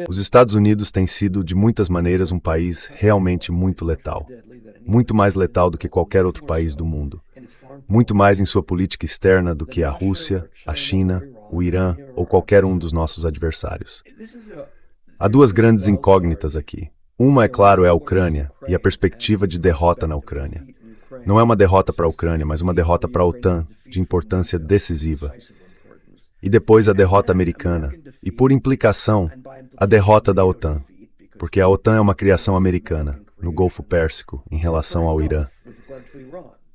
Os Estados Unidos têm sido, de muitas maneiras, um país realmente muito letal. Muito mais letal do que qualquer outro país do mundo. Muito mais em sua política externa do que a Rússia, a China, o Irã ou qualquer um dos nossos adversários. Há duas grandes incógnitas aqui. Uma, é claro, é a Ucrânia e a perspectiva de derrota na Ucrânia. Não é uma derrota para a Ucrânia, mas uma derrota para a OTAN, de importância decisiva. E depois a derrota americana, e por implicação, a derrota da OTAN, porque a OTAN é uma criação americana, no Golfo Pérsico, em relação ao Irã.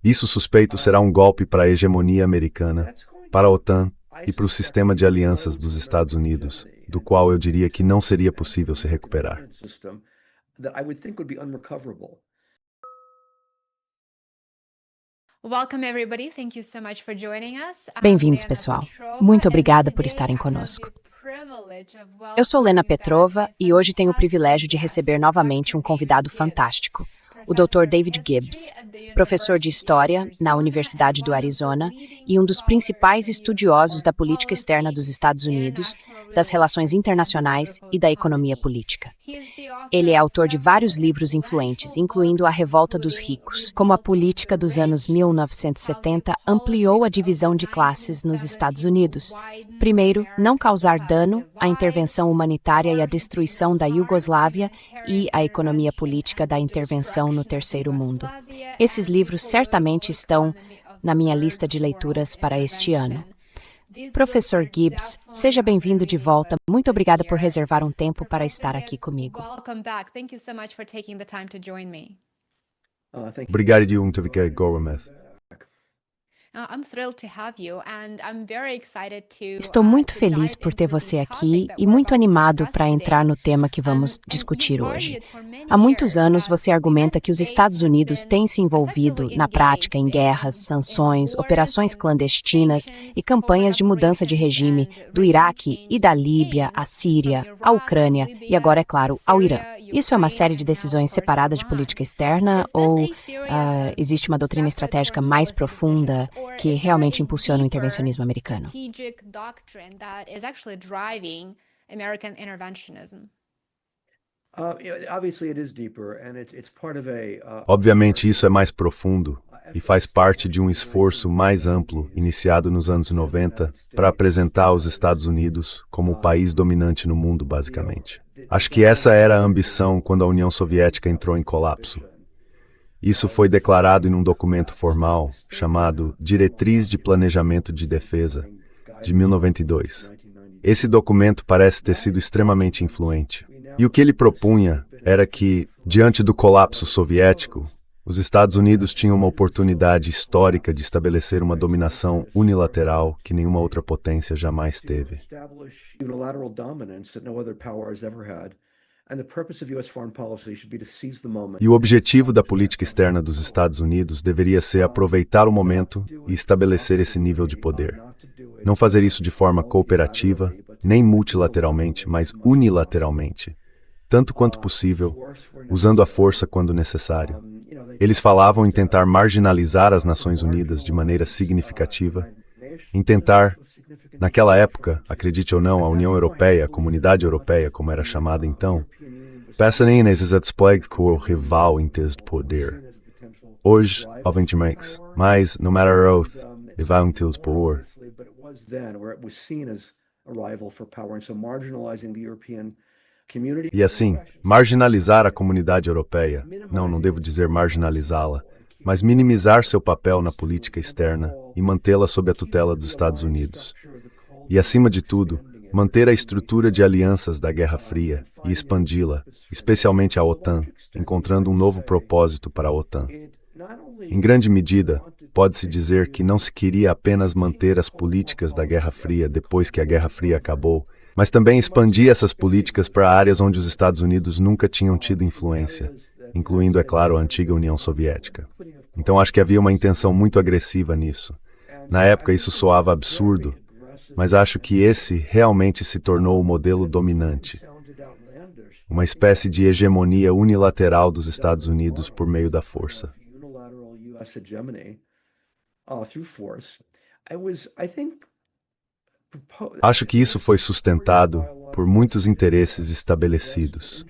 Isso, suspeito, será um golpe para a hegemonia americana, para a OTAN e para o sistema de alianças dos Estados Unidos, do qual eu diria que não seria possível se recuperar. Bem-vindos, pessoal. Muito obrigada por estarem conosco. Eu sou Lena Petrova e hoje tenho o privilégio de receber novamente um convidado fantástico, o Dr. David Gibbs, professor de História na Universidade do Arizona e um dos principais estudiosos da política externa dos Estados Unidos, das relações internacionais e da economia política. Ele é autor de vários livros influentes, incluindo A Revolta dos Ricos, como a política dos anos 1970 ampliou a divisão de classes nos Estados Unidos. Primeiro, não causar dano, a intervenção humanitária e a destruição da Iugoslávia e a economia política da intervenção no Terceiro Mundo. Esses livros certamente estão na minha lista de leituras para este ano. Professor Gibbs, seja bem-vindo de volta. Muito obrigada por reservar um tempo para estar aqui comigo. Obrigado, Dr. Gormeth. Estou muito feliz por ter você aqui e muito animado para entrar no tema que vamos discutir hoje. Há muitos anos você argumenta que os Estados Unidos têm se envolvido, na prática, em guerras, sanções, operações clandestinas e campanhas de mudança de regime do Iraque e da Líbia, à Síria, à Ucrânia e agora, é claro, ao Irã. Isso é uma série de decisões separadas de política externa ou existe uma doutrina estratégica mais profunda que realmente impulsiona o intervencionismo americano? Obviamente, isso é mais profundo e faz parte de um esforço mais amplo iniciado nos anos 90 para apresentar os Estados Unidos como o país dominante no mundo, basicamente. Acho que essa era a ambição quando a União Soviética entrou em colapso. Isso foi declarado em um documento formal chamado Diretriz de Planejamento de Defesa, de 1992. Esse documento parece ter sido extremamente influente. E o que ele propunha era que, diante do colapso soviético, os Estados Unidos tinham uma oportunidade histórica de estabelecer uma dominação unilateral que nenhuma outra potência jamais teve. E o objetivo da política externa dos Estados Unidos deveria ser aproveitar o momento e estabelecer esse nível de poder. Não fazer isso de forma cooperativa, nem multilateralmente, mas unilateralmente, tanto quanto possível, usando a força quando necessário. Eles falavam em tentar marginalizar as Nações Unidas de maneira significativa, em tentar, naquela época, acredite ou não, a União Europeia, a Comunidade Europeia, como era chamada então, Passanines é desplegue com o rival em termos de poder. Hoje, obviamente, mas, no matter oath, rival em termos de poder. E assim, marginalizar a comunidade europeia, não devo dizer marginalizá-la, mas minimizar seu papel na política externa e mantê-la sob a tutela dos Estados Unidos. E, acima de tudo, manter a estrutura de alianças da Guerra Fria e expandi-la, especialmente a OTAN, encontrando um novo propósito para a OTAN. Em grande medida, pode-se dizer que não se queria apenas manter as políticas da Guerra Fria depois que a Guerra Fria acabou, mas também expandir essas políticas para áreas onde os Estados Unidos nunca tinham tido influência, incluindo, é claro, a antiga União Soviética. Então acho que havia uma intenção muito agressiva nisso. Na época isso soava absurdo, mas acho que esse realmente se tornou o modelo dominante. Uma espécie de hegemonia unilateral dos Estados Unidos por meio da força. Acho que isso foi sustentado por muitos interesses estabelecidos.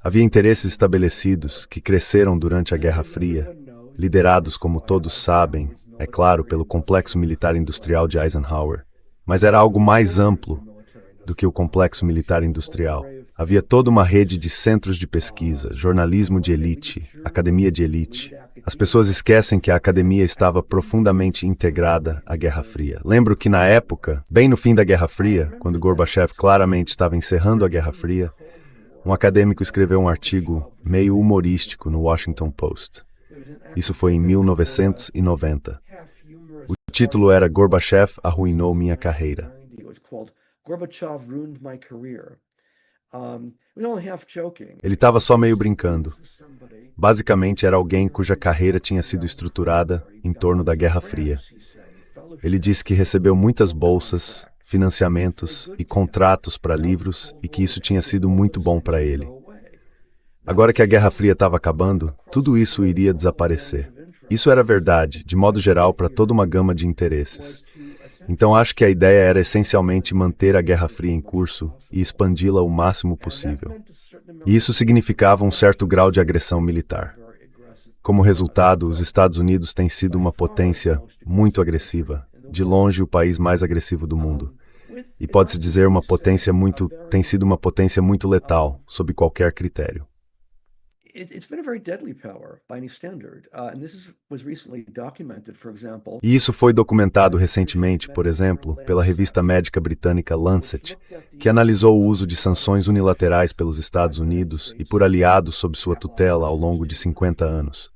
Havia interesses estabelecidos que cresceram durante a Guerra Fria, liderados, como todos sabem, é claro, pelo complexo militar industrial de Eisenhower, mas era algo mais amplo do que o complexo militar industrial. Havia toda uma rede de centros de pesquisa, jornalismo de elite, academia de elite. As pessoas esquecem que a academia estava profundamente integrada à Guerra Fria. Lembro que na época, bem no fim da Guerra Fria, quando Gorbachev claramente estava encerrando a Guerra Fria, um acadêmico escreveu um artigo meio humorístico no Washington Post. Isso foi em 1990. O título era Gorbachev arruinou minha carreira. Ele estava só meio brincando. Basicamente era alguém cuja carreira tinha sido estruturada em torno da Guerra Fria. Ele disse que recebeu muitas bolsas, financiamentos e contratos para livros e que isso tinha sido muito bom para ele. Agora que a Guerra Fria estava acabando, tudo isso iria desaparecer. Isso era verdade, de modo geral, para toda uma gama de interesses. Então acho que a ideia era essencialmente manter a Guerra Fria em curso e expandi-la o máximo possível. E isso significava um certo grau de agressão militar. Como resultado, os Estados Unidos têm sido uma potência muito agressiva, de longe o país mais agressivo do mundo. E pode-se dizer tem sido uma potência muito letal, sob qualquer critério. E isso foi documentado recentemente, por exemplo, pela revista médica britânica Lancet, que analisou o uso de sanções unilaterais pelos Estados Unidos e por aliados sob sua tutela ao longo de 50 anos.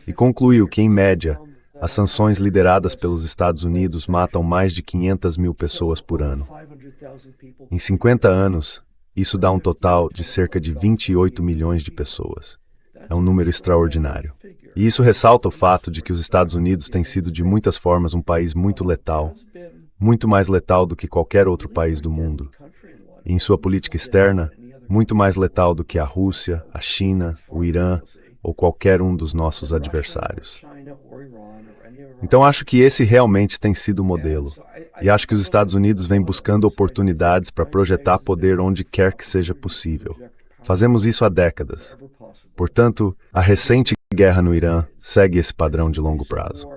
E concluiu que, em média, as sanções lideradas pelos Estados Unidos matam mais de 500 mil pessoas por ano. Em 50 anos, isso dá um total de cerca de 28 milhões de pessoas. É um número extraordinário. E isso ressalta o fato de que os Estados Unidos têm sido de muitas formas um país muito letal, muito mais letal do que qualquer outro país do mundo. E em sua política externa, muito mais letal do que a Rússia, a China, o Irã ou qualquer um dos nossos adversários. Então acho que esse realmente tem sido o modelo. E acho que os Estados Unidos vêm buscando oportunidades para projetar poder onde quer que seja possível. Fazemos isso há décadas. Portanto, a recente guerra no Irã segue esse padrão de longo prazo.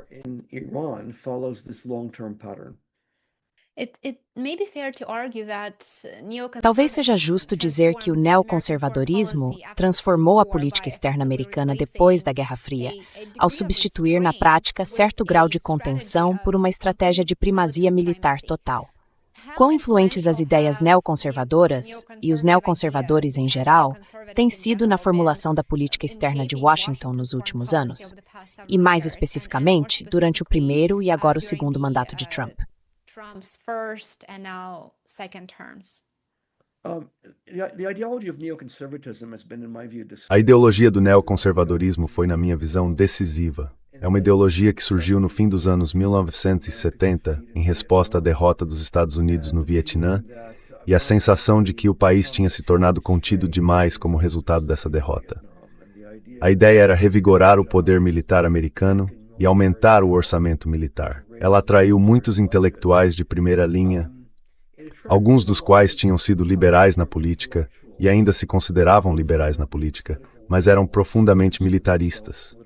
Talvez seja justo dizer que o neoconservadorismo transformou a política externa americana depois da Guerra Fria, ao substituir na prática certo grau de contenção por uma estratégia de primazia militar total. Quão influentes as ideias neoconservadoras, e os neoconservadores em geral, têm sido na formulação da política externa de Washington nos últimos anos? E mais especificamente, durante o primeiro e agora o segundo mandato de Trump. A ideologia do neoconservadorismo foi, na minha visão, decisiva. É uma ideologia que surgiu no fim dos anos 1970, em resposta à derrota dos Estados Unidos no Vietnã, e a sensação de que o país tinha se tornado contido demais como resultado dessa derrota. A ideia era revigorar o poder militar americano e aumentar o orçamento militar. Ela atraiu muitos intelectuais de primeira linha, alguns dos quais tinham sido liberais na política e ainda se consideravam liberais na política, mas eram profundamente militaristas.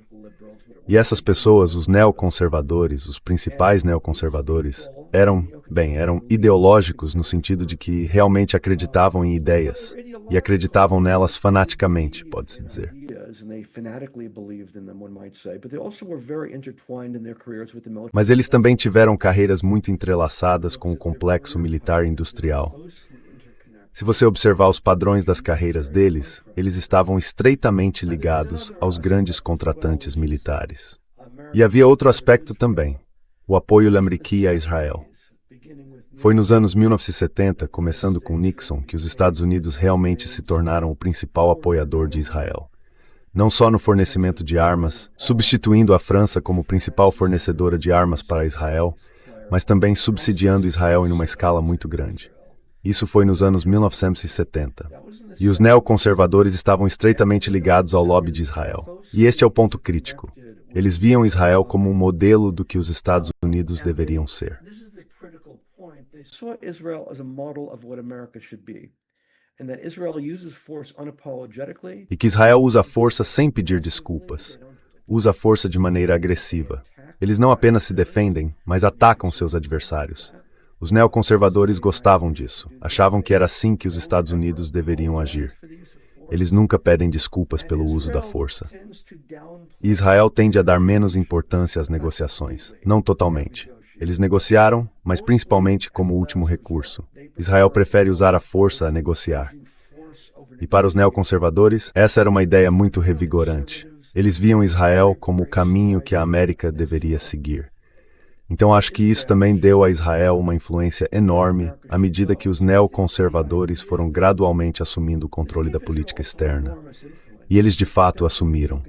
E essas pessoas, os neoconservadores, os principais neoconservadores, eram ideológicos no sentido de que realmente acreditavam em ideias e acreditavam nelas fanaticamente, pode-se dizer. Mas eles também tiveram carreiras muito entrelaçadas com o complexo militar industrial. Se você observar os padrões das carreiras deles, eles estavam estreitamente ligados aos grandes contratantes militares. E havia outro aspecto também, o apoio lamriqui a Israel. Foi nos anos 1970, começando com Nixon, que os Estados Unidos realmente se tornaram o principal apoiador de Israel. Não só no fornecimento de armas, substituindo a França como principal fornecedora de armas para Israel, mas também subsidiando Israel em uma escala muito grande. Isso foi nos anos 1970. E os neoconservadores estavam estreitamente ligados ao lobby de Israel. E este é o ponto crítico. Eles viam Israel como um modelo do que os Estados Unidos deveriam ser. E que Israel usa a força sem pedir desculpas. Usa a força de maneira agressiva. Eles não apenas se defendem, mas atacam seus adversários. Os neoconservadores gostavam disso. Achavam que era assim que os Estados Unidos deveriam agir. Eles nunca pedem desculpas pelo uso da força. E Israel tende a dar menos importância às negociações. Não totalmente. Eles negociaram, mas principalmente como último recurso. Israel prefere usar a força a negociar. E para os neoconservadores, essa era uma ideia muito revigorante. Eles viam Israel como o caminho que a América deveria seguir. Então acho que isso também deu a Israel uma influência enorme à medida que os neoconservadores foram gradualmente assumindo o controle da política externa. E eles de fato assumiram.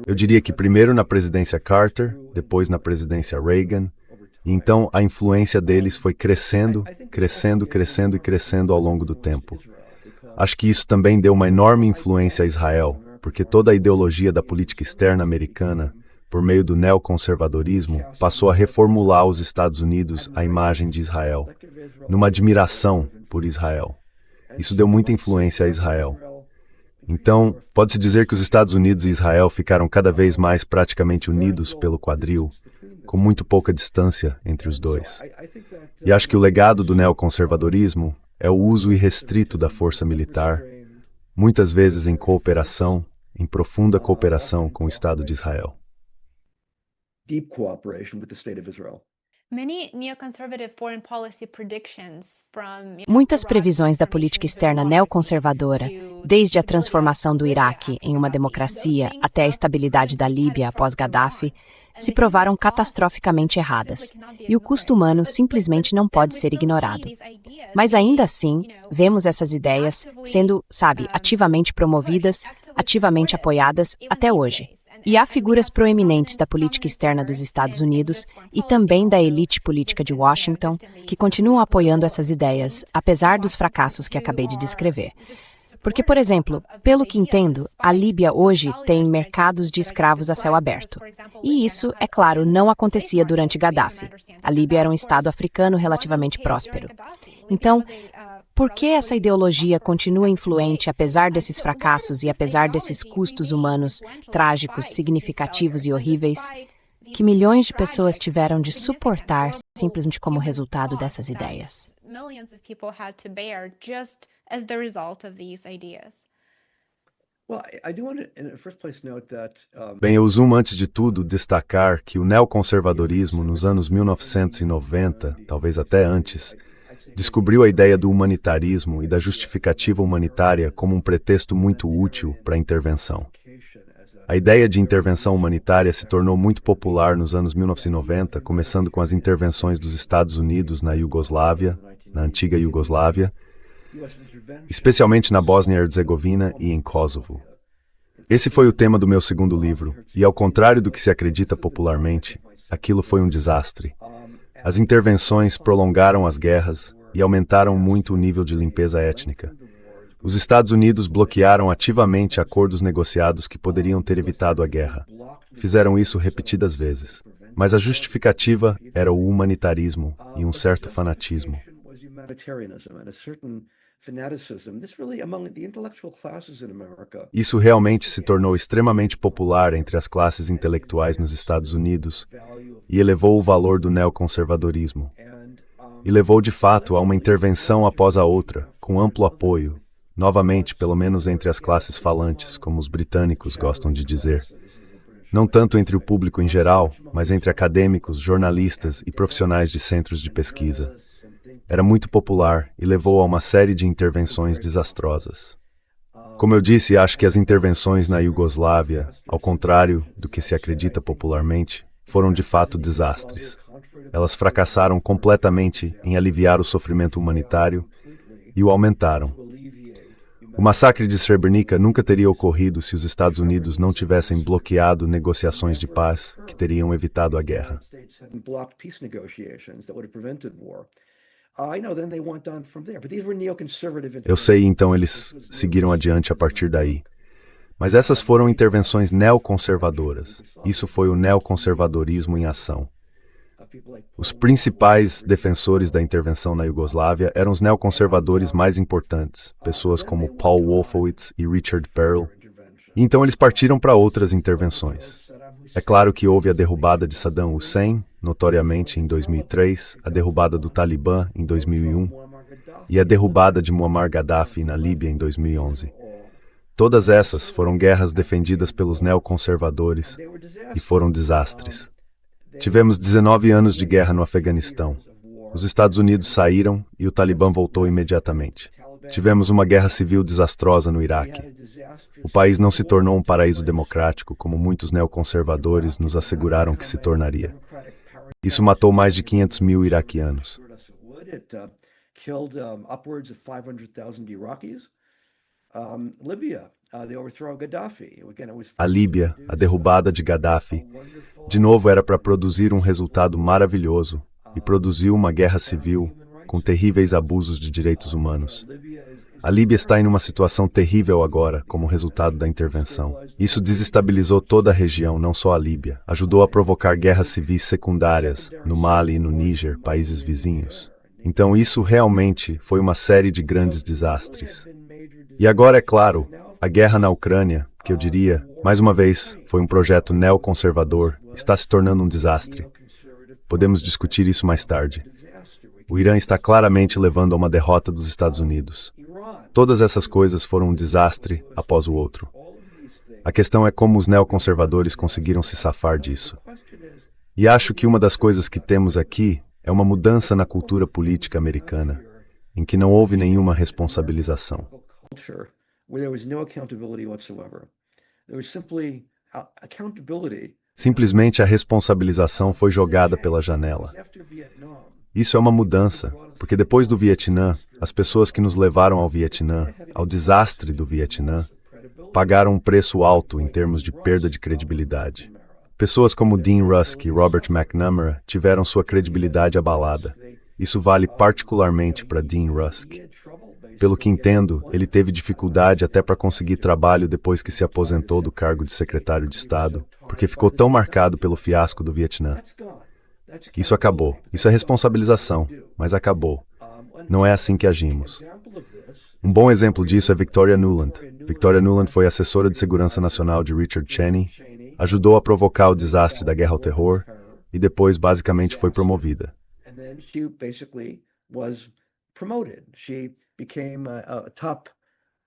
Eu diria que primeiro na presidência Carter, depois na presidência Reagan, e então a influência deles foi crescendo, crescendo, crescendo e crescendo ao longo do tempo. Acho que isso também deu uma enorme influência a Israel, porque toda a ideologia da política externa americana, por meio do neoconservadorismo, passou a reformular os Estados Unidos à imagem de Israel, numa admiração por Israel. Isso deu muita influência a Israel. Então, pode-se dizer que os Estados Unidos e Israel ficaram cada vez mais praticamente unidos pelo quadril, com muito pouca distância entre os dois. E acho que o legado do neoconservadorismo é o uso irrestrito da força militar, muitas vezes em cooperação, em profunda cooperação com o Estado de Israel. Muitas previsões da política externa neoconservadora, desde a transformação do Iraque em uma democracia até a estabilidade da Líbia após Gaddafi, se provaram catastroficamente erradas, e o custo humano simplesmente não pode ser ignorado. Mas ainda assim, vemos essas ideias sendo, ativamente promovidas, ativamente apoiadas até hoje. E há figuras proeminentes da política externa dos Estados Unidos e também da elite política de Washington que continuam apoiando essas ideias, apesar dos fracassos que acabei de descrever. Porque, por exemplo, pelo que entendo, a Líbia hoje tem mercados de escravos a céu aberto. E isso, é claro, não acontecia durante Gaddafi. A Líbia era um estado africano relativamente próspero. Então, por que essa ideologia continua influente apesar desses fracassos e apesar desses custos humanos trágicos, significativos e horríveis, que milhões de pessoas tiveram de suportar simplesmente como resultado dessas ideias? Bem, eu uso antes de tudo destacar que o neoconservadorismo nos anos 1990, talvez até antes, descobriu a ideia do humanitarismo e da justificativa humanitária como um pretexto muito útil para a intervenção. A ideia de intervenção humanitária se tornou muito popular nos anos 1990, começando com as intervenções dos Estados Unidos na Iugoslávia, na antiga Iugoslávia, especialmente na Bósnia e Herzegovina e em Kosovo. Esse foi o tema do meu segundo livro, e ao contrário do que se acredita popularmente, aquilo foi um desastre. As intervenções prolongaram as guerras e aumentaram muito o nível de limpeza étnica. Os Estados Unidos bloquearam ativamente acordos negociados que poderiam ter evitado a guerra. Fizeram isso repetidas vezes. Mas a justificativa era o humanitarismo e um certo fanatismo. Isso realmente se tornou extremamente popular entre as classes intelectuais nos Estados Unidos e elevou o valor do neoconservadorismo. E levou de fato a uma intervenção após a outra, com amplo apoio, novamente, pelo menos entre as classes falantes, como os britânicos gostam de dizer. Não tanto entre o público em geral, mas entre acadêmicos, jornalistas e profissionais de centros de pesquisa. Era muito popular e levou a uma série de intervenções desastrosas. Como eu disse, acho que as intervenções na Iugoslávia, ao contrário do que se acredita popularmente, foram de fato desastres. Elas fracassaram completamente em aliviar o sofrimento humanitário e o aumentaram. O massacre de Srebrenica nunca teria ocorrido se os Estados Unidos não tivessem bloqueado negociações de paz que teriam evitado a guerra. Eu sei, então eles seguiram adiante a partir daí. Mas essas foram intervenções neoconservadoras. Isso foi o neoconservadorismo em ação. Os principais defensores da intervenção na Iugoslávia eram os neoconservadores mais importantes, pessoas como Paul Wolfowitz e Richard Perle. E então eles partiram para outras intervenções. É claro que houve a derrubada de Saddam Hussein, notoriamente em 2003, a derrubada do Talibã em 2001 e a derrubada de Muammar Gaddafi na Líbia em 2011. Todas essas foram guerras defendidas pelos neoconservadores e foram desastres. Tivemos 19 anos de guerra no Afeganistão. Os Estados Unidos saíram e o Talibã voltou imediatamente. Tivemos uma guerra civil desastrosa no Iraque. O país não se tornou um paraíso democrático, como muitos neoconservadores nos asseguraram que se tornaria. Isso matou mais de 500 mil iraquianos. A Líbia, a derrubada de Gaddafi, de novo era para produzir um resultado maravilhoso e produziu uma guerra civil com terríveis abusos de direitos humanos. A Líbia está em uma situação terrível agora, como resultado da intervenção. Isso desestabilizou toda a região, não só a Líbia. Ajudou a provocar guerras civis secundárias no Mali e no Níger, países vizinhos. Então isso realmente foi uma série de grandes desastres. E agora, é claro, a guerra na Ucrânia, que eu diria, mais uma vez, foi um projeto neoconservador, está se tornando um desastre. Podemos discutir isso mais tarde. O Irã está claramente levando a uma derrota dos Estados Unidos. Todas essas coisas foram um desastre após o outro. A questão é como os neoconservadores conseguiram se safar disso. E acho que uma das coisas que temos aqui é uma mudança na cultura política americana, em que não houve nenhuma responsabilização. Simplesmente a responsabilização foi jogada pela janela. Isso é uma mudança, porque depois do Vietnã, as pessoas que nos levaram ao Vietnã, ao desastre do Vietnã, pagaram um preço alto em termos de perda de credibilidade. Pessoas como Dean Rusk e Robert McNamara tiveram sua credibilidade abalada. Isso vale particularmente para Dean Rusk. Pelo que entendo, ele teve dificuldade até para conseguir trabalho depois que se aposentou do cargo de secretário de Estado, porque ficou tão marcado pelo fiasco do Vietnã. Isso acabou. Isso é responsabilização, mas acabou. Não é assim que agimos. Um bom exemplo disso é Victoria Nuland. Victoria Nuland foi assessora de segurança nacional de Richard Cheney, ajudou a provocar o desastre da guerra ao terror e depois basicamente foi promovida.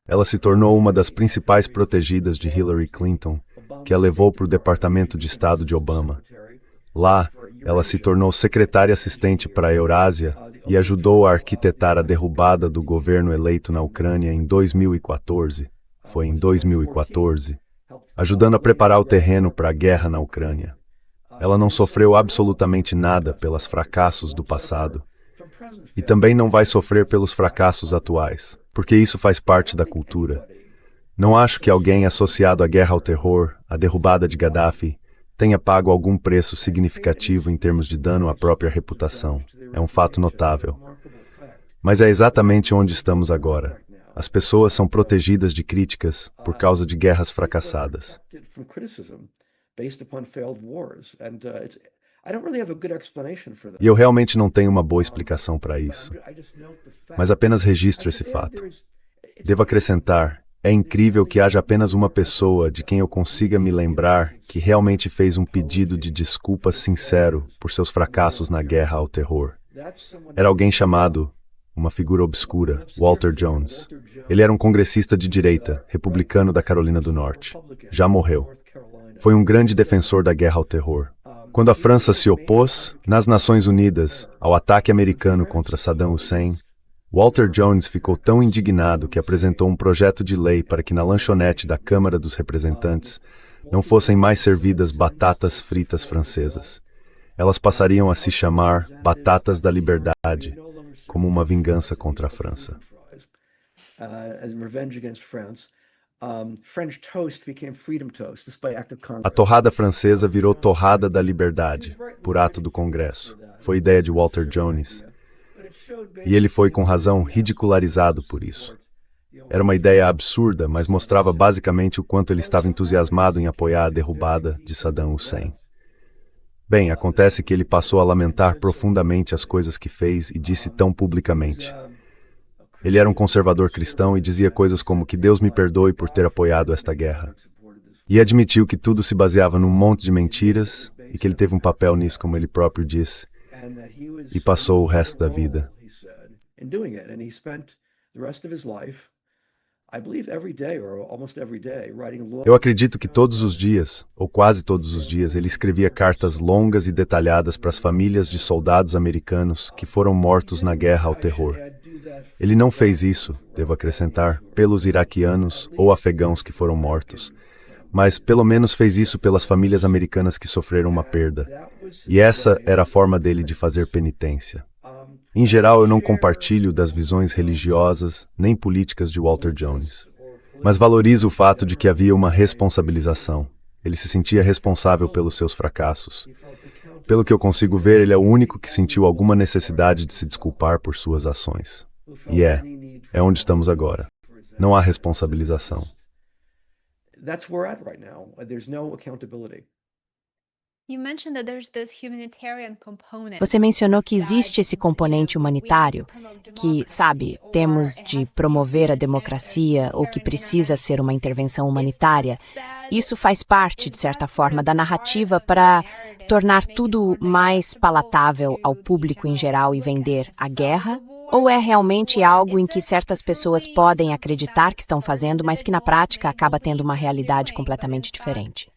Ela se tornou uma das principais protegidas de Hillary Clinton, que a levou para o Departamento de Estado de Obama. Lá, ela se tornou secretária assistente para a Eurásia e ajudou a arquitetar a derrubada do governo eleito na Ucrânia em 2014. Foi em 2014, ajudando a preparar o terreno para a guerra na Ucrânia. Ela não sofreu absolutamente nada pelos fracassos do passado e também não vai sofrer pelos fracassos atuais, porque isso faz parte da cultura. Não acho que alguém associado à guerra ao terror, à derrubada de Gaddafi, tenha pago algum preço significativo em termos de dano à própria reputação. É um fato notável. Mas é exatamente onde estamos agora. As pessoas são protegidas de críticas por causa de guerras fracassadas. E eu realmente não tenho uma boa explicação para isso, mas apenas registro esse fato. Devo acrescentar, é incrível que haja apenas uma pessoa de quem eu consiga me lembrar que realmente fez um pedido de desculpa sincero por seus fracassos na guerra ao terror. Era alguém chamado, uma figura obscura, Walter Jones. Ele era um congressista de direita, republicano da Carolina do Norte. Já morreu. Foi um grande defensor da guerra ao terror. Quando a França se opôs, nas Nações Unidas, ao ataque americano contra Saddam Hussein, Walter Jones ficou tão indignado que apresentou um projeto de lei para que na lanchonete da Câmara dos Representantes não fossem mais servidas batatas fritas francesas. Elas passariam a se chamar batatas da liberdade, como uma vingança contra a França. A torrada francesa virou torrada da liberdade, por ato do Congresso. Foi ideia de Walter Jones. E ele foi, com razão, ridicularizado por isso. Era uma ideia absurda, mas mostrava basicamente o quanto ele estava entusiasmado em apoiar a derrubada de Saddam Hussein. Bem, acontece que ele passou a lamentar profundamente as coisas que fez e disse tão publicamente. Ele era um conservador cristão e dizia coisas como que Deus me perdoe por ter apoiado esta guerra. E admitiu que tudo se baseava num monte de mentiras e que ele teve um papel nisso, como ele próprio disse, e passou o resto da vida. Eu acredito que todos os dias, ou quase todos os dias, ele escrevia cartas longas e detalhadas para as famílias de soldados americanos que foram mortos na guerra ao terror. Ele não fez isso, devo acrescentar, pelos iraquianos ou afegãos que foram mortos, mas pelo menos fez isso pelas famílias americanas que sofreram uma perda. E essa era a forma dele de fazer penitência. Em geral, eu não compartilho das visões religiosas nem políticas de Walter Jones, mas valorizo o fato de que havia uma responsabilização. Ele se sentia responsável pelos seus fracassos. Pelo que eu consigo ver, ele é o único que sentiu alguma necessidade de se desculpar por suas ações. E é onde estamos agora. Não há responsabilização. That's where we're at right now. There's no accountability. Você mencionou que existe esse componente humanitário, que, sabe, temos de promover a democracia ou que precisa ser uma intervenção humanitária. Isso faz parte, de certa forma, da narrativa para tornar tudo mais palatável ao público em geral e vender a guerra? Ou é realmente algo em que certas pessoas podem acreditar que estão fazendo, mas que na prática acaba tendo uma realidade completamente diferente?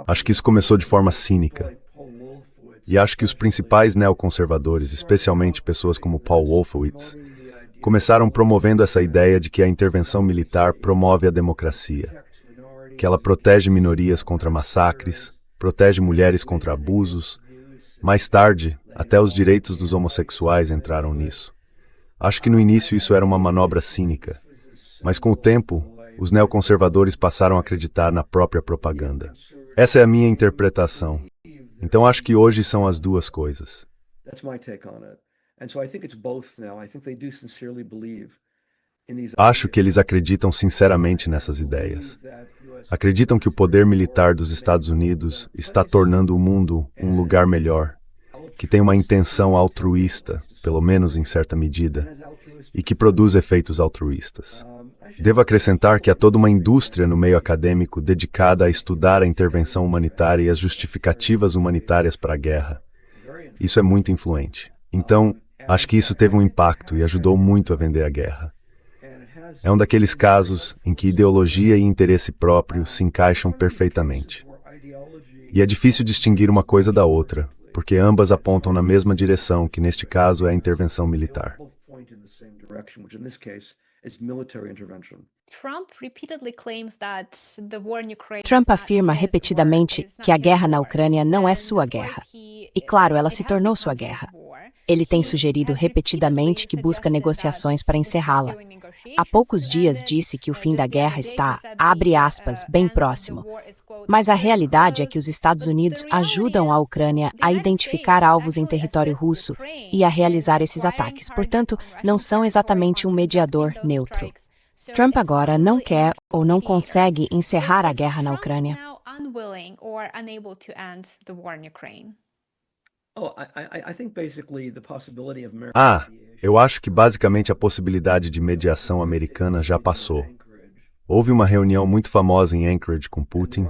Acho que isso começou de forma cínica. E acho que os principais neoconservadores, especialmente pessoas como Paul Wolfowitz, começaram promovendo essa ideia de que a intervenção militar promove a democracia, que ela protege minorias contra massacres, protege mulheres contra abusos. Mais tarde, até os direitos dos homossexuais entraram nisso. Acho que no início isso era uma manobra cínica, mas com o tempo, os neoconservadores passaram a acreditar na própria propaganda. Essa é a minha interpretação. Então acho que hoje são as duas coisas. Acho que eles acreditam sinceramente nessas ideias. Acreditam que o poder militar dos Estados Unidos está tornando o mundo um lugar melhor, que tem uma intenção altruísta, pelo menos em certa medida, e que produz efeitos altruístas. Devo acrescentar que há toda uma indústria no meio acadêmico dedicada a estudar a intervenção humanitária e as justificativas humanitárias para a guerra. Isso é muito influente. Então, acho que isso teve um impacto e ajudou muito a vender a guerra. É um daqueles casos em que ideologia e interesse próprio se encaixam perfeitamente. E é difícil distinguir uma coisa da outra, porque ambas apontam na mesma direção, que neste caso é a intervenção militar. Trump afirma repetidamente que a guerra na Ucrânia não é sua guerra. E claro, ela se tornou sua guerra. Ele tem sugerido repetidamente que busca negociações para encerrá-la. Há poucos dias disse que o fim da guerra está, abre aspas, bem próximo. Mas a realidade é que os Estados Unidos ajudam a Ucrânia a identificar alvos em território russo e a realizar esses ataques. Portanto, não são exatamente um mediador neutro. Trump agora não quer ou não consegue encerrar a guerra na Ucrânia. Eu acho que basicamente a possibilidade de mediação americana já passou. Houve uma reunião muito famosa em Anchorage com Putin,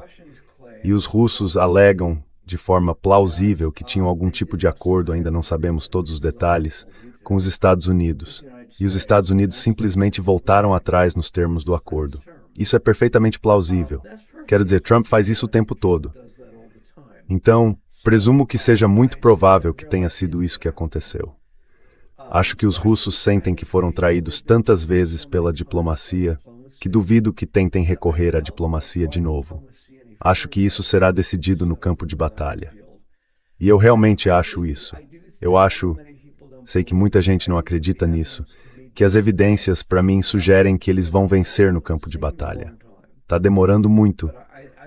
e os russos alegam, de forma plausível, que tinham algum tipo de acordo, ainda não sabemos todos os detalhes, com os Estados Unidos. E os Estados Unidos simplesmente voltaram atrás nos termos do acordo. Isso é perfeitamente plausível. Quero dizer, Trump faz isso o tempo todo. Então, presumo que seja muito provável que tenha sido isso que aconteceu. Acho que os russos sentem que foram traídos tantas vezes pela diplomacia que duvido que tentem recorrer à diplomacia de novo. Acho que isso será decidido no campo de batalha. E eu realmente acho isso. Eu acho, sei que muita gente não acredita nisso, que as evidências, para mim, sugerem que eles vão vencer no campo de batalha. Está demorando muito,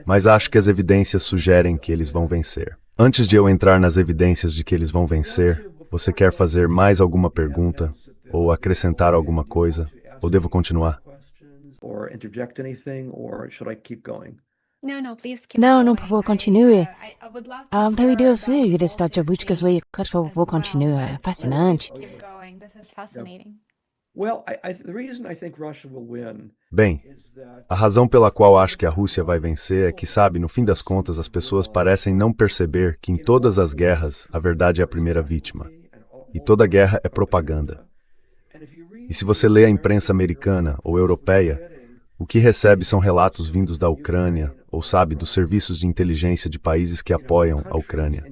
mas acho que as evidências sugerem que eles vão vencer. Antes de eu entrar nas evidências de que eles vão vencer, Você quer fazer mais alguma pergunta? Ou acrescentar alguma coisa? Ou devo continuar? Or interject anything, or should I keep going? Não, não, por favor, continue. Eu iria ouvir esta políticas aí, por favor, continue. É fascinante. Well, the reason I think Russia will win Bem, is that a razão pela qual acho que a Rússia vai vencer é que, sabe, no fim das contas, as pessoas parecem não perceber que em todas as guerras a verdade é a primeira vítima. E toda guerra é propaganda. E se você lê a imprensa americana ou europeia, o que recebe são relatos vindos da Ucrânia, ou sabe, dos serviços de inteligência de países que apoiam a Ucrânia.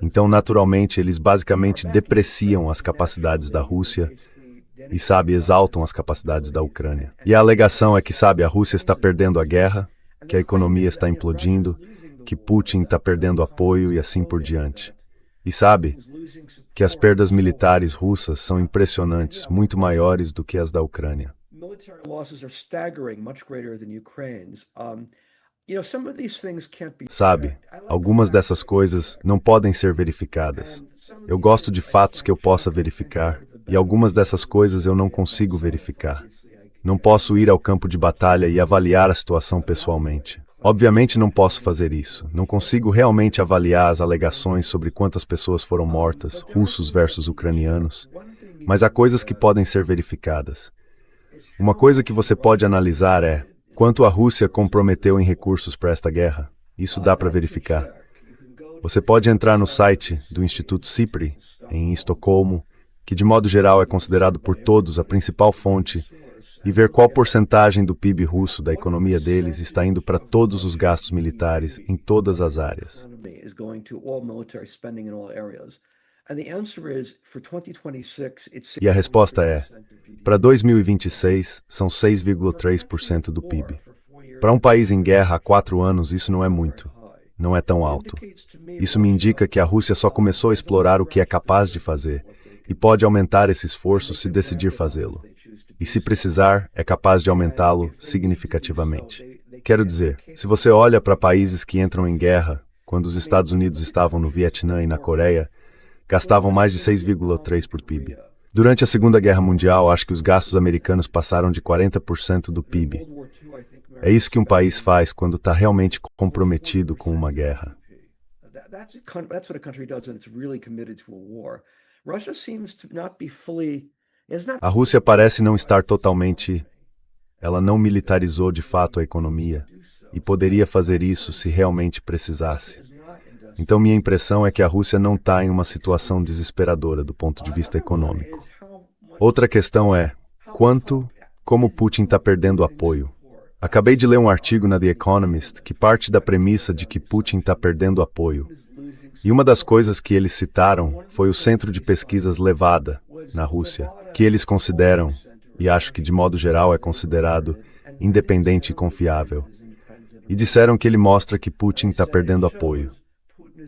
Então, naturalmente, eles basicamente depreciam as capacidades da Rússia e, sabe, exaltam as capacidades da Ucrânia. E a alegação é que, sabe, a Rússia está perdendo a guerra, que a economia está implodindo, que Putin está perdendo apoio e assim por diante. E sabe, que as perdas militares russas são impressionantes, muito maiores do que as da Ucrânia. military losses are staggering, much greater than Ukraine's. Some of these things can't be Sabe, algumas dessas coisas não podem ser verificadas. Eu gosto de fatos que eu possa verificar, e algumas dessas coisas eu não consigo verificar. Não posso ir ao campo de batalha e avaliar a situação pessoalmente. Obviamente não posso fazer isso. Não consigo realmente avaliar as alegações sobre quantas pessoas foram mortas, russos versus ucranianos. Mas há coisas que podem ser verificadas. Uma coisa que você pode analisar é quanto a Rússia comprometeu em recursos para esta guerra. Isso dá para verificar. Você pode entrar no site do Instituto SIPRI, em Estocolmo, que de modo geral é considerado por todos a principal fonte, e ver qual porcentagem do PIB russo, da economia deles, está indo para todos os gastos militares em todas as áreas. is going to all military spending in all areas. And the answer is, for 2026, it's E a resposta é, para 2026, são 6,3% do PIB. Para um país em guerra há 4 anos, isso não é muito. Não é tão alto. Isso me indica que a Rússia só começou a explorar o que é capaz de fazer e pode aumentar esse esforço se decidir fazê-lo. E se precisar, é capaz de aumentá-lo significativamente. Quero dizer, se você olha para países que entram em guerra, quando os Estados Unidos estavam no Vietnã e na Coreia, gastavam mais de 6,3% por PIB. Durante a Segunda Guerra Mundial, acho que os gastos americanos passaram de 40% do PIB. É isso que um país faz quando está realmente comprometido com uma guerra. That's what a country does when it's really committed to a war. Russia seems to not be fully. A Rússia parece não estar totalmente. Ela não militarizou de fato a economia e poderia fazer isso se realmente precisasse. Então minha impressão é que a Rússia não está em uma situação desesperadora do ponto de vista econômico. Outra questão é, como Putin está perdendo apoio? Acabei de ler um artigo na The Economist que parte da premissa de que Putin está perdendo apoio. E uma das coisas que eles citaram foi o Centro de Pesquisas Levada, na Rússia, que eles consideram, e acho que de modo geral é considerado, independente e confiável. E disseram que ele mostra que Putin está perdendo apoio.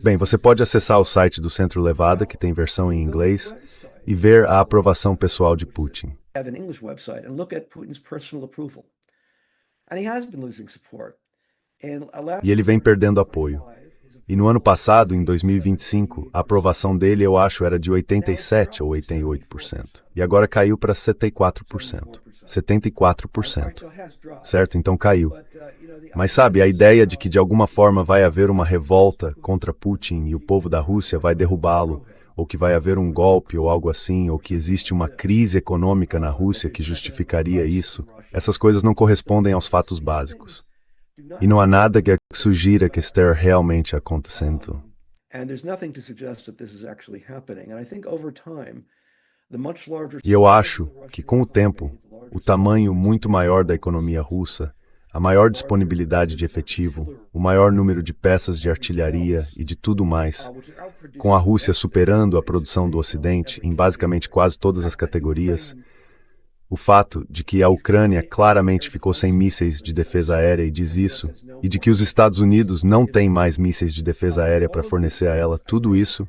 Bem, você pode acessar o site do Centro Levada, que tem versão em inglês, e ver a aprovação pessoal de Putin. Have an English website and look at Putin's personal approval. And he has been losing support. E ele vem perdendo apoio. E no ano passado, em 2025, a aprovação dele, eu acho, era de 87% ou 88%. E agora caiu para 74%. 74%. Certo? Então caiu. Mas sabe, a ideia de que de alguma forma vai haver uma revolta contra Putin e o povo da Rússia vai derrubá-lo, ou que vai haver um golpe ou algo assim, ou que existe uma crise econômica na Rússia que justificaria isso, essas coisas não correspondem aos fatos básicos. E não há nada que sugira que esteja realmente acontecendo. E eu acho que, com o tempo, o tamanho muito maior da economia russa, a maior disponibilidade de efetivo, o maior número de peças de artilharia e de tudo mais, com a Rússia superando a produção do Ocidente em basicamente quase todas as categorias, o fato de que a Ucrânia claramente ficou sem mísseis de defesa aérea e diz isso, e de que os Estados Unidos não têm mais mísseis de defesa aérea para fornecer a ela, tudo isso,